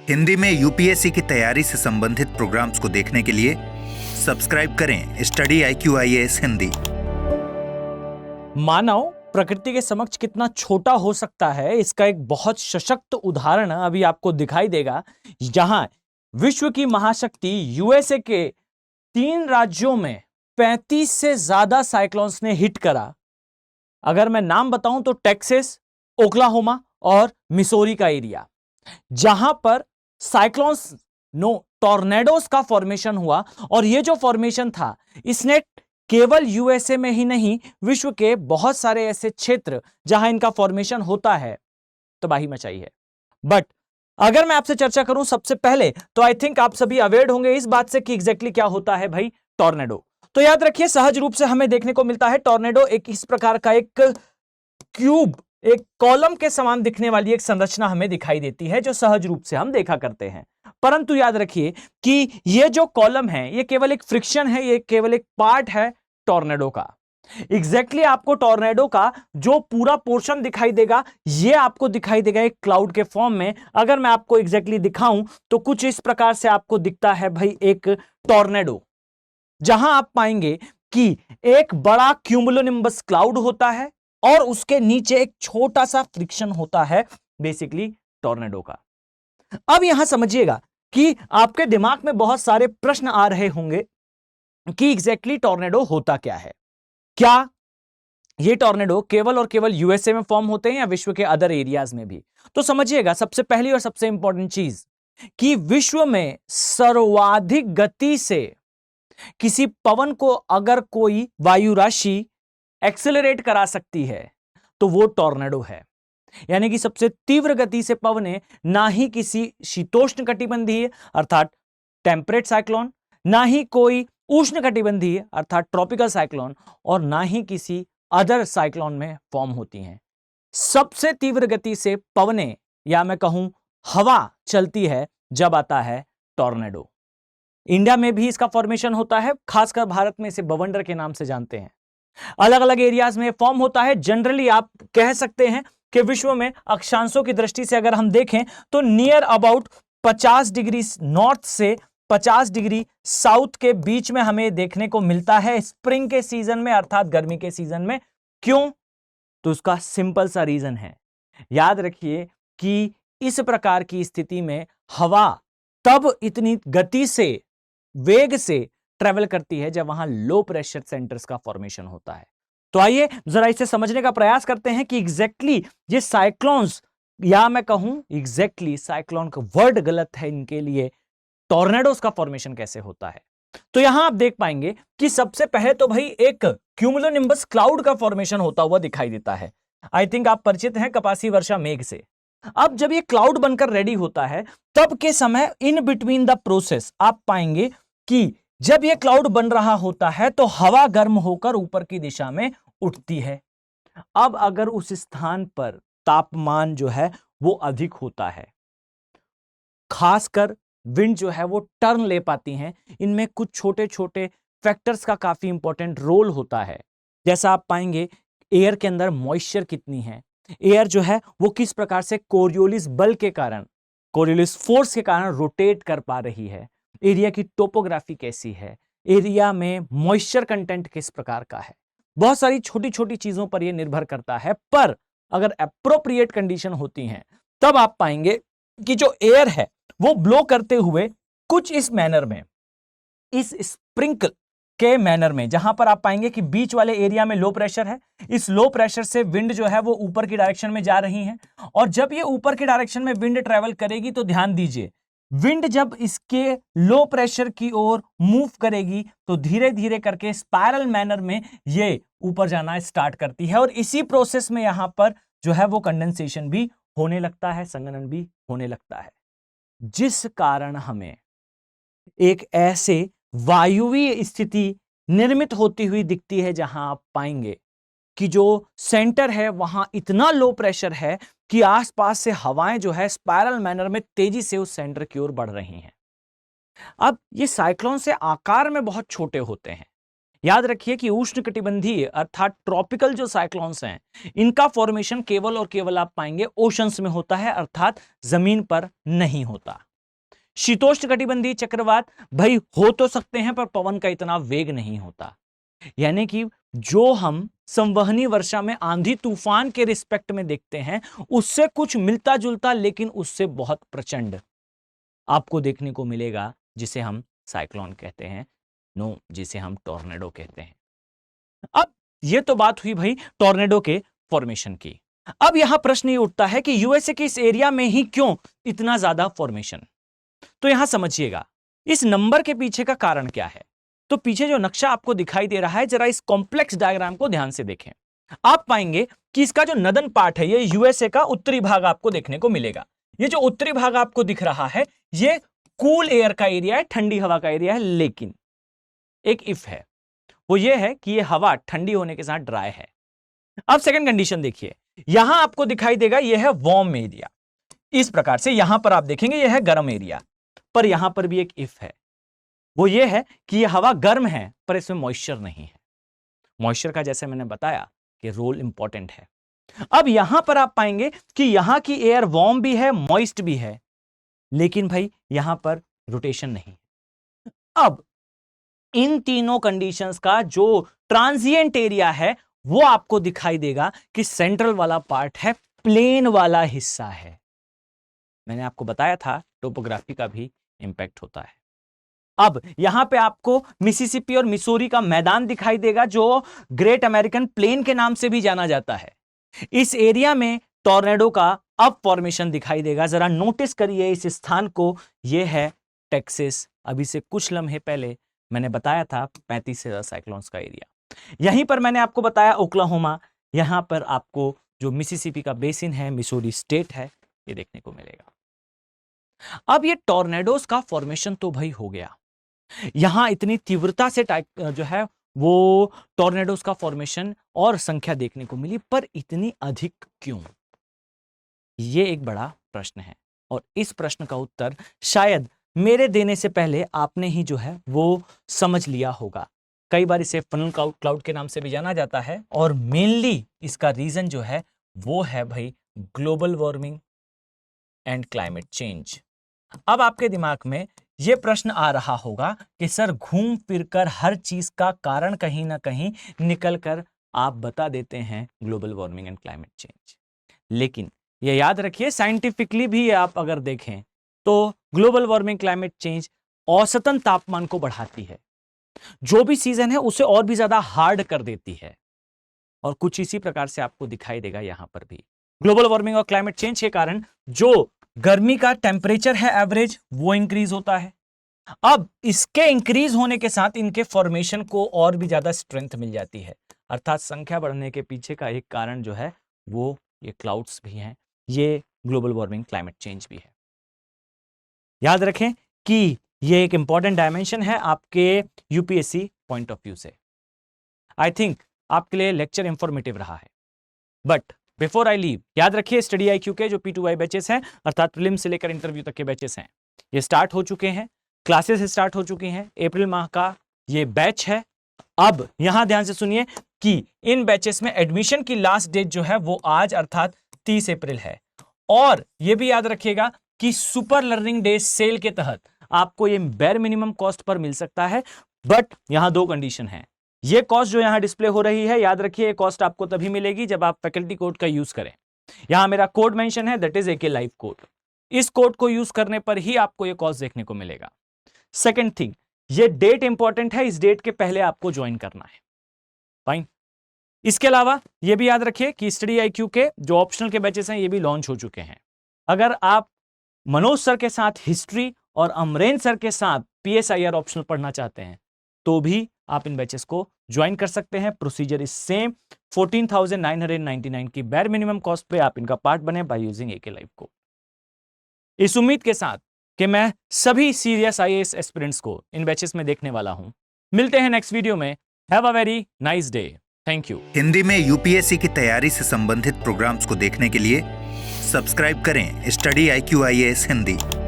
हिंदी में यूपीएससी की तैयारी से संबंधित प्रोग्राम्स को देखने के लिए सब्सक्राइब करें स्टडी IQ-IAS हिंदी। मानव प्रकृति के समक्ष कितना छोटा हो सकता है, इसका एक बहुत सशक्त उदाहरण अभी आपको दिखाई देगा, जहां विश्व की महाशक्ति यूएसए के 3 राज्यों में 35 से ज्यादा साइक्लोन्स ने हिट करा। अगर मैं नाम बताऊं तो टेक्सास, ओक्लाहोमा और मिसौरी का एरिया, जहां पर साइक्लोन्स टॉर्नेडोज का फॉर्मेशन हुआ। और यह जो फॉर्मेशन था, इसने केवल यूएसए में ही नहीं, विश्व के बहुत सारे ऐसे क्षेत्र जहां इनका फॉर्मेशन होता है, तबाही मचाई है। बट अगर मैं आपसे चर्चा करूं सबसे पहले, तो आई थिंक आप सभी अवेयर होंगे इस बात से कि एग्जैक्टली क्या होता है भाई टॉर्नेडो। तो याद रखिए, सहज रूप से हमें देखने को मिलता है टॉर्नेडो एक इस प्रकार का एक क्यूब, एक कॉलम के समान दिखने वाली एक संरचना हमें दिखाई देती है, जो सहज रूप से हम देखा करते हैं। परंतु याद रखिए कि ये जो कॉलम है, ये केवल एक फ्रिक्शन है, ये केवल एक पार्ट है टॉर्नेडो का। एग्जैक्टली आपको टॉर्नेडो का जो पूरा पोर्शन दिखाई देगा, ये आपको दिखाई देगा एक क्लाउड के फॉर्म में। अगर मैं आपको एग्जैक्टली दिखाऊं तो कुछ इस प्रकार से आपको दिखता है भाई एक टॉर्नेडो, जहां आप पाएंगे कि एक बड़ा क्यूमुलोनिम्बस क्लाउड होता है और उसके नीचे एक छोटा सा फ्रिक्शन होता है, बेसिकली टॉर्नेडो का। अब यहां समझिएगा कि आपके दिमाग में बहुत सारे प्रश्न आ रहे होंगे कि एग्जैक्टली टॉर्नेडो होता क्या है। क्या ये टॉर्नेडो केवल और केवल यूएसए में फॉर्म होते हैं या विश्व के अदर एरियाज में भी? तो समझिएगा, सबसे पहली और सबसे इंपॉर्टेंट चीज कि विश्व में सर्वाधिक गति से किसी पवन को अगर कोई वायु राशि एक्सेलरेट करा सकती है तो वो टॉर्नेडो है। यानी कि सबसे तीव्र गति से पवने ना ही किसी शीतोष्ण कटिबंधीय अर्थात टेम्परेट साइक्लोन, ना ही कोई उष्ण कटिबंधीय अर्थात ट्रॉपिकल साइक्लोन, और ना ही किसी अदर साइक्लोन में फॉर्म होती हैं। सबसे तीव्र गति से पवने, या मैं कहूं हवा चलती है जब आता है टॉर्नेडो। इंडिया में भी इसका फॉर्मेशन होता है, खासकर भारत में इसे बवंडर के नाम से जानते हैं। अलग अलग एरियाज में फॉर्म होता है। जनरली आप कह सकते हैं कि विश्व में अक्षांशों की दृष्टि से अगर हम देखें तो नियर अबाउट 50 डिग्री नॉर्थ से 50 डिग्री साउथ के बीच में हमें देखने को मिलता है स्प्रिंग के सीजन में, अर्थात गर्मी के सीजन में। क्यों? तो उसका सिंपल सा रीजन है, याद रखिए कि इस प्रकार की स्थिति में हवा तब इतनी गति से, वेग से ट्रेवल करती है जब वहां लो प्रेशर सेंटर्स का फॉर्मेशन होता है। तो आइए जरा इसे समझने का प्रयास करते हैं कि एग्जैक्टली ये साइक्लोन्स, या मैं कहूं एग्जैक्टली साइक्लोन का वर्ड गलत है इनके लिए, टॉर्नेडोज का फॉर्मेशन कैसे होता है। तो यहां आप देख पाएंगे कि सबसे पहले तो भाई एक क्यूमुलोनिम्बस क्लाउड का फॉर्मेशन होता हुआ दिखाई देता है। आई थिंक आप परिचित हैं कपासी वर्षा मेघ से। अब जब ये क्लाउड बनकर रेडी होता है, तब के समय इन बिटवीन द प्रोसेस आप पाएंगे कि जब यह क्लाउड बन रहा होता है तो हवा गर्म होकर ऊपर की दिशा में उठती है। अब अगर उस स्थान पर तापमान जो है वो अधिक होता है, खासकर विंड जो है वो टर्न ले पाती हैं, इनमें कुछ छोटे छोटे फैक्टर्स का काफी इंपॉर्टेंट रोल होता है। जैसा आप पाएंगे एयर के अंदर मॉइस्चर कितनी है, एयर जो है वो किस प्रकार से कोरियोलिस बल के कारण, कोरियोलिस फोर्स के कारण रोटेट कर पा रही है, एरिया की टोपोग्राफी कैसी है, एरिया में मॉइस्चर कंटेंट किस प्रकार का है। बहुत सारी छोटी छोटी चीजों पर यह निर्भर करता है। पर अगर एप्रोप्रिएट कंडीशन होती हैं, तब आप पाएंगे कि जो एयर है वो ब्लो करते हुए कुछ इस मैनर में, इस स्प्रिंकल के मैनर में, जहां पर आप पाएंगे कि बीच वाले एरिया में लो प्रेशर है, इस लो प्रेशर से विंड जो है वो ऊपर की डायरेक्शन में जा रही है। और जब ये ऊपर की डायरेक्शन में विंड ट्रेवल करेगी तो ध्यान दीजिए, विंड जब इसके लो प्रेशर की ओर मूव करेगी तो धीरे धीरे करके स्पाइरल मैनर में ये ऊपर जाना स्टार्ट करती है। और इसी प्रोसेस में यहां पर जो है वो कंडेंसेशन भी होने लगता है, संघनन भी होने लगता है, जिस कारण हमें एक ऐसे वायुवीय स्थिति निर्मित होती हुई दिखती है, जहां आप पाएंगे कि जो सेंटर है वहां इतना लो प्रेशर है कि आसपास से हवाएं जो है स्पाइरल मैनर में तेजी से उस सेंटर की ओर बढ़ रही हैं। अब ये साइक्लोन से आकार में बहुत छोटे होते हैं। याद रखिए कि उष्णकटिबंधीय अर्थात ट्रॉपिकल जो साइक्लोन्स हैं, इनका फॉर्मेशन केवल और केवल आप पाएंगे ओशंस में होता है, अर्थात जमीन पर नहीं होता। शीतोष्ण कटिबंधीय चक्रवात भाई हो तो सकते हैं, पर पवन का इतना वेग नहीं होता। यानी कि जो हम संवहनी वर्षा में आंधी तूफान के रिस्पेक्ट में देखते हैं, उससे कुछ मिलता जुलता लेकिन उससे बहुत प्रचंड आपको देखने को मिलेगा, जिसे हम साइक्लोन कहते हैं, जिसे हम टॉर्नेडो कहते हैं। अब यह तो बात हुई भाई टॉर्नेडो के फॉर्मेशन की। अब यहां प्रश्न ये उठता है कि यूएसए के इस एरिया में ही क्यों इतना ज्यादा फॉर्मेशन। तो यहां समझिएगा इस नंबर के पीछे का कारण क्या है। तो पीछे जो नक्शा आपको दिखाई दे रहा है, जरा इस कॉम्प्लेक्स डायग्राम को ध्यान से देखें। आप पाएंगे कि इसका जो नदन पार्ट है, ये यूएसए का उत्तरी भाग आपको देखने को मिलेगा। ये जो उत्तरी भाग आपको दिख रहा है, ये कूल एयर का एरिया है, ठंडी हवा का एरिया है। लेकिन एक इफ है, वो ये है कि ये हवा ठंडी होने के साथ ड्राई है। अब सेकंड कंडीशन देखिए, यहां आपको दिखाई देगा यह है वार्म एरिया। इस प्रकार से यहां पर आप देखेंगे यह है गर्म एरिया, पर यहां पर भी एक इफ है, वो ये है कि यह हवा गर्म है पर इसमें मॉइस्चर नहीं है। मॉइस्चर का जैसे मैंने बताया कि रोल इंपॉर्टेंट है। अब यहां पर आप पाएंगे कि यहां की एयर वार्म भी है, मॉइस्ट भी है, लेकिन भाई यहां पर रोटेशन नहीं है। अब इन तीनों कंडीशंस का जो ट्रांजिएंट एरिया है, वो आपको दिखाई देगा कि सेंट्रल वाला पार्ट है, प्लेन वाला हिस्सा है। मैंने आपको बताया था टोपोग्राफी का भी इंपैक्ट होता है। अब यहां पे आपको मिसिसिपी और मिसूरी का मैदान दिखाई देगा, जो ग्रेट अमेरिकन प्लेन के नाम से भी जाना जाता है। इस एरिया में टॉर्नेडो का अब फॉर्मेशन दिखाई देगा। जरा नोटिस करिए इस स्थान को, यह है टेक्सास। अभी से कुछ लम्हे पहले मैंने बताया था 35 से ज्यादा साइक्लोन्स का एरिया। यहीं पर मैंने आपको बताया ओक्लाहोमा, यहां पर आपको जो मिसिसिपी का बेसिन है, मिसूरी स्टेट है, ये देखने को मिलेगा। अब ये टॉर्नेडोज का फॉर्मेशन तो भाई हो गया, यहां इतनी तीव्रता से जो है वो टॉर्नेडोज का फॉर्मेशन और संख्या देखने को मिली, पर इतनी अधिक क्यों? ये एक बड़ा प्रश्न है, और इस प्रश्न का उत्तर शायद मेरे देने से पहले आपने ही जो है वो समझ लिया होगा। कई बार इसे फनल क्लाउड के नाम से भी जाना जाता है, और मेनली इसका रीजन जो है वो है भाई global warming and climate change. अब आपके दिमाग में यह प्रश्न आ रहा होगा कि सर घूम फिरकर हर चीज का कारण कहीं ना कहीं निकल कर आप बता देते हैं global warming and climate change. लेकिन यह याद रखिए, साइंटिफिकली भी आप अगर देखें तो ग्लोबल वार्मिंग क्लाइमेट चेंज औसतन तापमान को बढ़ाती है, जो भी सीजन है उसे और भी ज्यादा हार्ड कर देती है। और कुछ इसी प्रकार से आपको दिखाई देगा यहां पर भी ग्लोबल वार्मिंग और क्लाइमेट चेंज के कारण जो गर्मी का टेम्परेचर है एवरेज, वो इंक्रीज होता है। अब इसके इंक्रीज होने के साथ इनके फॉर्मेशन को और भी ज्यादा स्ट्रेंथ मिल जाती है। अर्थात संख्या बढ़ने के पीछे का एक कारण जो है वो ये क्लाउड्स भी हैं, ये ग्लोबल वार्मिंग क्लाइमेट चेंज भी है। याद रखें कि ये एक इंपॉर्टेंट डायमेंशन है आपके यूपीएससी पॉइंट ऑफ व्यू से। आई थिंक आपके लिए लेक्चर इंफॉर्मेटिव रहा है, बट बिफोर आई लीव याद रखिए स्टडी IQ के जो P2Y बैचेस हैं, अर्थात प्रीलिम्स से लेकर इंटरव्यू तक के बैचेस हैं, ये स्टार्ट हो चुके हैं, क्लासेस स्टार्ट हो चुकी हैं। अप्रैल माह का ये बैच है। अब यहां ध्यान से सुनिए कि इन बैचेस में एडमिशन की लास्ट डेट जो है वो आज अर्थात 30 अप्रैल है। और यह भी याद रखिएगा कि सुपर लर्निंग डे सेल के तहत आपको ये बेर मिनिमम कॉस्ट पर मिल सकता है, बट यहां दो कंडीशन है। ये कॉस्ट जो यहां डिस्प्ले हो रही है, याद रखिए कॉस्ट आपको तभी मिलेगी जब आप फैकल्टी कोड का यूज करें। यहां मेरा कोड मेंशन है, that is AK live code. इस कोड को यूज करने पर ही आपको ये कॉस्ट देखने को मिलेगा। सेकंड थिंग, ये डेट इंपॉर्टेंट है, इस डेट के पहले आपको ज्वाइन करना है। फाइन। इसके अलावा यह भी याद रखिए कि स्टडी IQ के जो ऑप्शनल के बैचेस हैं ये भी लॉन्च हो चुके हैं। अगर आप मनोज सर के साथ हिस्ट्री और अमरेन सर के साथ PSIR ऑप्शनल पढ़ना चाहते हैं तो भी आप इन बैचेस को ज्वाइन कर सकते हैं। प्रोसीजर इज सेम, 14,999 की बेर मिनिमम कॉस्ट पे आप इनका पार्ट बने by using AK live code. इस उम्मीद के साथ कि मैं सभी सीरियस IAS एस्पिरेंट्स को इन बैचेस में देखने वाला हूं। मिलते हैं नेक्स्ट वीडियो में। Have a very nice day. Thank you. Hindi में UPSC की तैयारी से संबंधित प्रोग्राम्स को देखने के लिए सब्सक्राइब करें स्टडी IQ IAS हिंदी।